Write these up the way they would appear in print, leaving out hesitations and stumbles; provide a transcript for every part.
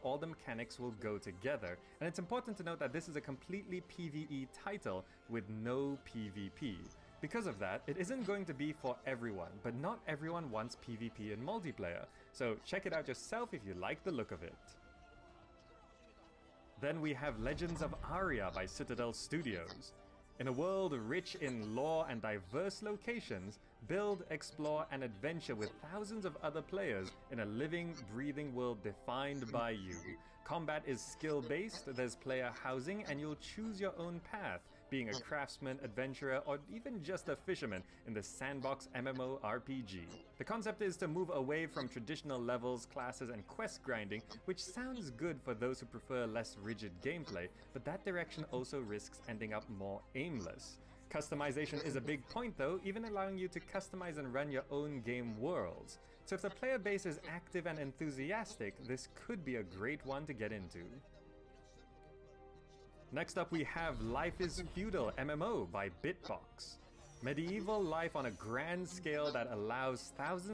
all the mechanics will go together, and it's important to note that this is a completely PvE title with no PvP. Because of that, it isn't going to be for everyone, but not everyone wants PvP in multiplayer, so check it out yourself if you like the look of it. Then we have Legends of Aria by Citadel Studios. In a world rich in lore and diverse locations, build, explore, and adventure with thousands of other players in a living, breathing world defined by you. Combat is skill-based, there's player housing, and you'll choose your own path, being a craftsman, adventurer, or even just a fisherman in the sandbox MMORPG. The concept is to move away from traditional levels, classes, and quest grinding, which sounds good for those who prefer less rigid gameplay, but that direction also risks ending up more aimless. Customization is a big point though, even allowing you to customize and run your own game worlds. So if the player base is active and enthusiastic, this could be a great one to get into. Next up we have Life is Feudal MMO by Bitbox. Medieval life on a grand scale that allows thousands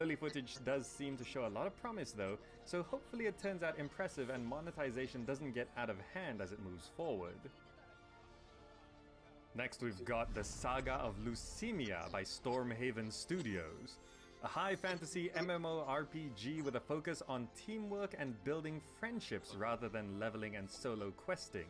Early footage does seem to show a lot of promise though, so hopefully it turns out impressive and monetization doesn't get out of hand as it moves forward. Next we've got The Saga of Lucimia by Stormhaven Studios. A high fantasy MMORPG with a focus on teamwork and building friendships rather than leveling and solo questing.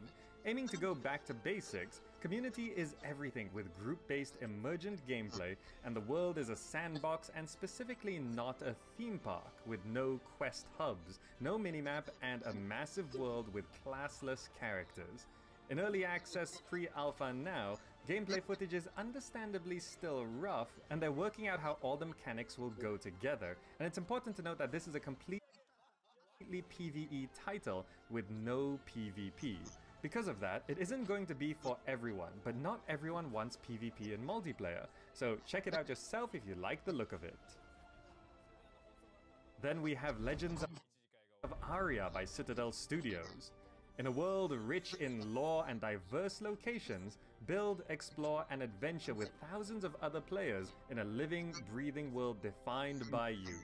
Aiming to go back to basics, community is everything with group-based emergent gameplay, and the world is a sandbox and specifically not a theme park, with no quest hubs, no minimap, and a massive world with classless characters. In early access pre-alpha now, gameplay footage is understandably still rough, and they're working out how all the mechanics will go together, and it's important to note that this is a completely PvE title with no PvP. Because of that, it isn't going to be for everyone, but not everyone wants PvP in multiplayer, so check it out yourself if you like the look of it. Then we have Legends of Aria by Citadel Studios. In a world rich in lore and diverse locations, build, explore, and adventure with thousands of other players in a living, breathing world defined by you.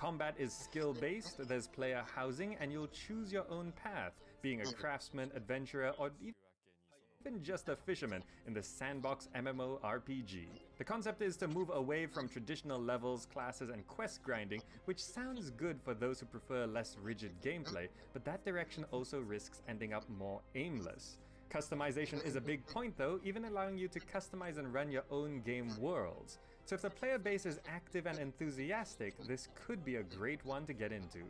Combat is skill-based, there's player housing, and you'll choose your own path, being a craftsman, adventurer, or even just a fisherman in the sandbox MMORPG. The concept is to move away from traditional levels, classes, and quest grinding, which sounds good for those who prefer less rigid gameplay, but that direction also risks ending up more aimless. Customization is a big point though, even allowing you to customize and run your own game worlds. So if the player base is active and enthusiastic, this could be a great one to get into.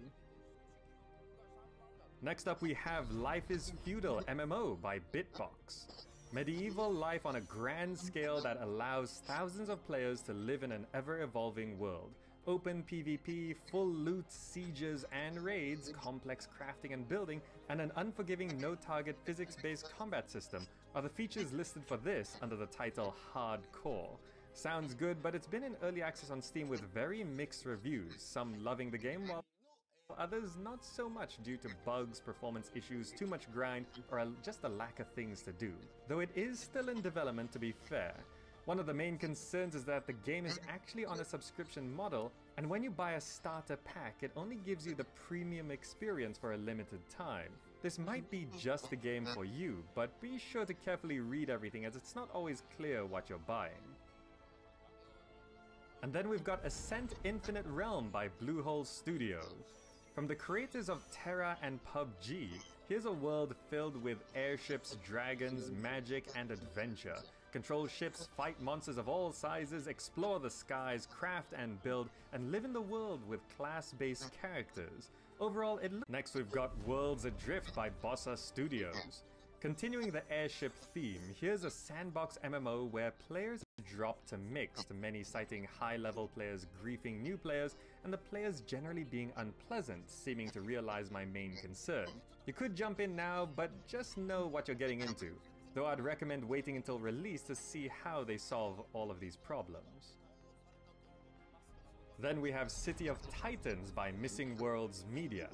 Next up we have Life is Feudal MMO by Bitbox. Medieval life on a grand scale that allows thousands of players to live in an ever-evolving world. Open PvP, full loot, sieges and raids, complex crafting and building, and an unforgiving no-target physics-based combat system are the features listed for this under the title Hardcore. Sounds good, but it's been in early access on Steam with very mixed reviews, some loving the game while others not so much due to bugs, performance issues, too much grind, or just a lack of things to do. Though it is still in development, to be fair. One of the main concerns is that the game is actually on a subscription model, and when you buy a starter pack, it only gives you the premium experience for a limited time. This might be just the game for you, but be sure to carefully read everything as it's not always clear what you're buying. And then we've got Ascent Infinite Realm by Bluehole Studios. From the creators of Terra and PUBG, here's a world filled with airships, dragons, magic, and adventure. Control ships, fight monsters of all sizes, explore the skies, craft and build, and live in the world with class-based characters. Overall, Next we've got Worlds Adrift by Bossa Studios. Continuing the airship theme, here's a sandbox MMO where players drop to mixed, many citing high-level players griefing new players, and the players generally being unpleasant, seeming to realize my main concern. You could jump in now, but just know what you're getting into, though I'd recommend waiting until release to see how they solve all of these problems. Then we have City of Titans by Missing Worlds Media.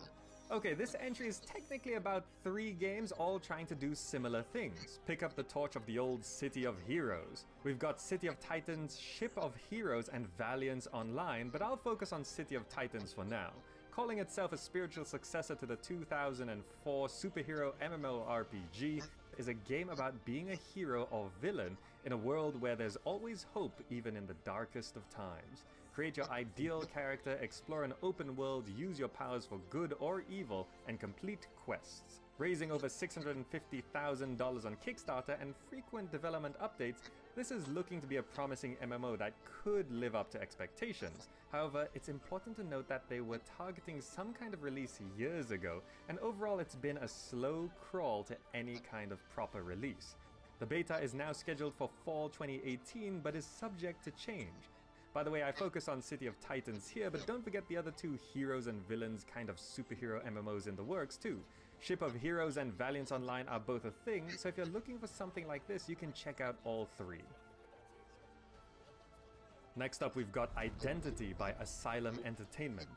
Okay, this entry is technically about 3 games all trying to do similar things. Pick up the torch of the old City of Heroes. We've got City of Titans, Ship of Heroes, and Valiance Online, but I'll focus on City of Titans for now. Calling itself a spiritual successor to the 2004 superhero MMORPG, is a game about being a hero or villain in a world where there's always hope even in the darkest of times. Create your ideal character, explore an open world, use your powers for good or evil, and complete quests. Raising over $650,000 on Kickstarter and frequent development updates, this is looking to be a promising MMO that could live up to expectations. However, it's important to note that they were targeting some kind of release years ago, and overall it's been a slow crawl to any kind of proper release. The beta is now scheduled for fall 2018, but is subject to change. By the way, I focus on City of Titans here, but don't forget the other 2 heroes and villains kind of superhero MMOs in the works too. Ship of Heroes and Valiance Online are both a thing, so if you're looking for something like this, you can check out all 3. Next up, we've got Identity by Asylum Entertainment.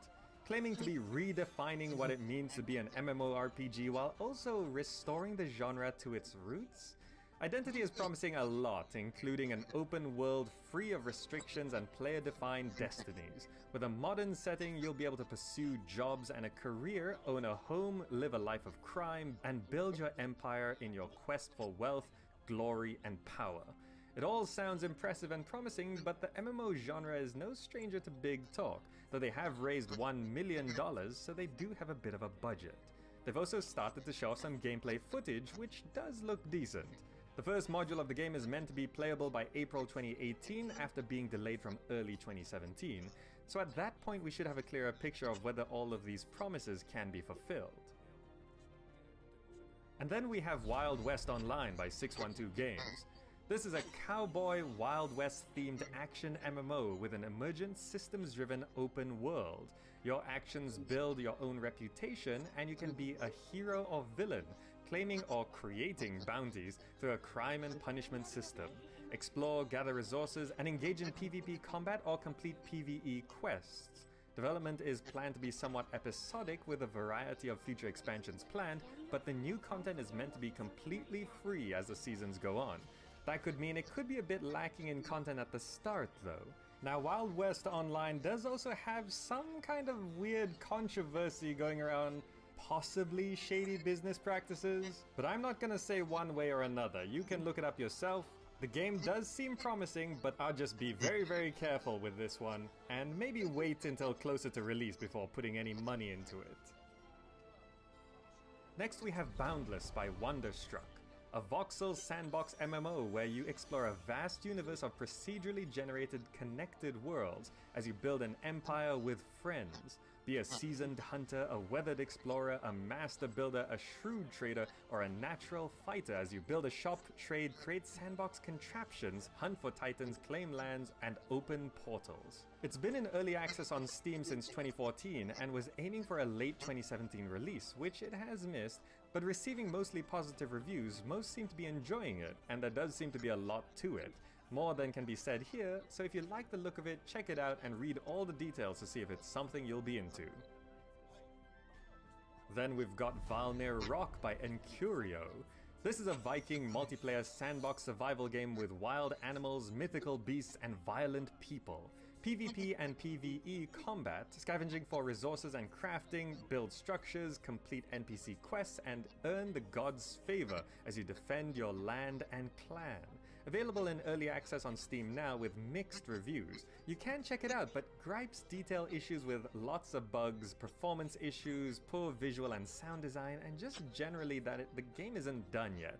Claiming to be redefining what it means to be an MMORPG while also restoring the genre to its roots? Identity is promising a lot, including an open world free of restrictions and player-defined destinies. With a modern setting, you'll be able to pursue jobs and a career, own a home, live a life of crime, and build your empire in your quest for wealth, glory, and power. It all sounds impressive and promising, but the MMO genre is no stranger to big talk, though they have raised $1 million, so they do have a bit of a budget. They've also started to show off some gameplay footage, which does look decent. The first module of the game is meant to be playable by April 2018 after being delayed from early 2017, so at that point we should have a clearer picture of whether all of these promises can be fulfilled. And then we have Wild West Online by 612 Games. This is a cowboy Wild West themed action MMO with an emergent systems-driven open world. Your actions build your own reputation, and you can be a hero or villain, claiming or creating bounties through a crime and punishment system. Explore, gather resources, and engage in PvP combat or complete PvE quests. Development is planned to be somewhat episodic with a variety of future expansions planned, but the new content is meant to be completely free as the seasons go on. That could mean it could be a bit lacking in content at the start though. Now, Wild West Online does also have some kind of weird controversy going around possibly shady business practices, but I'm not gonna say one way or another. You can look it up yourself. The game does seem promising, but I'll just be very careful with this one, and maybe wait until closer to release before putting any money into it. Next we have Boundless by Wonderstruck, a voxel sandbox MMO where you explore a vast universe of procedurally generated connected worlds as you build an empire with friends. Be a seasoned hunter, a weathered explorer, a master builder, a shrewd trader, or a natural fighter as you build a shop, trade, create sandbox contraptions, hunt for titans, claim lands, and open portals. It's been in early access on Steam since 2014 and was aiming for a late 2017 release, which it has missed, but receiving mostly positive reviews. Most seem to be enjoying it, and there does seem to be a lot to it. More than can be said here, so if you like the look of it, check it out and read all the details to see if it's something you'll be into. Then we've got Valnir Rock by Encurio. This is a Viking multiplayer sandbox survival game with wild animals, mythical beasts, and violent people. PvP and PvE combat, scavenging for resources and crafting, build structures, complete NPC quests, and earn the gods' favor as you defend your land and clan. Available in early access on Steam now with mixed reviews. You can check it out, but gripes detail issues with lots of bugs, performance issues, poor visual and sound design, and just generally that the game isn't done yet.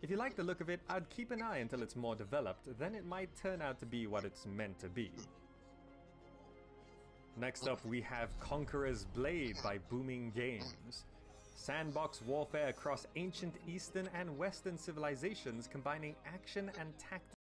If you like the look of it, I'd keep an eye until it's more developed, then it might turn out to be what it's meant to be. Next up we have Conqueror's Blade by Booming Games. Sandbox warfare across ancient Eastern and Western civilizations, combining action and tactics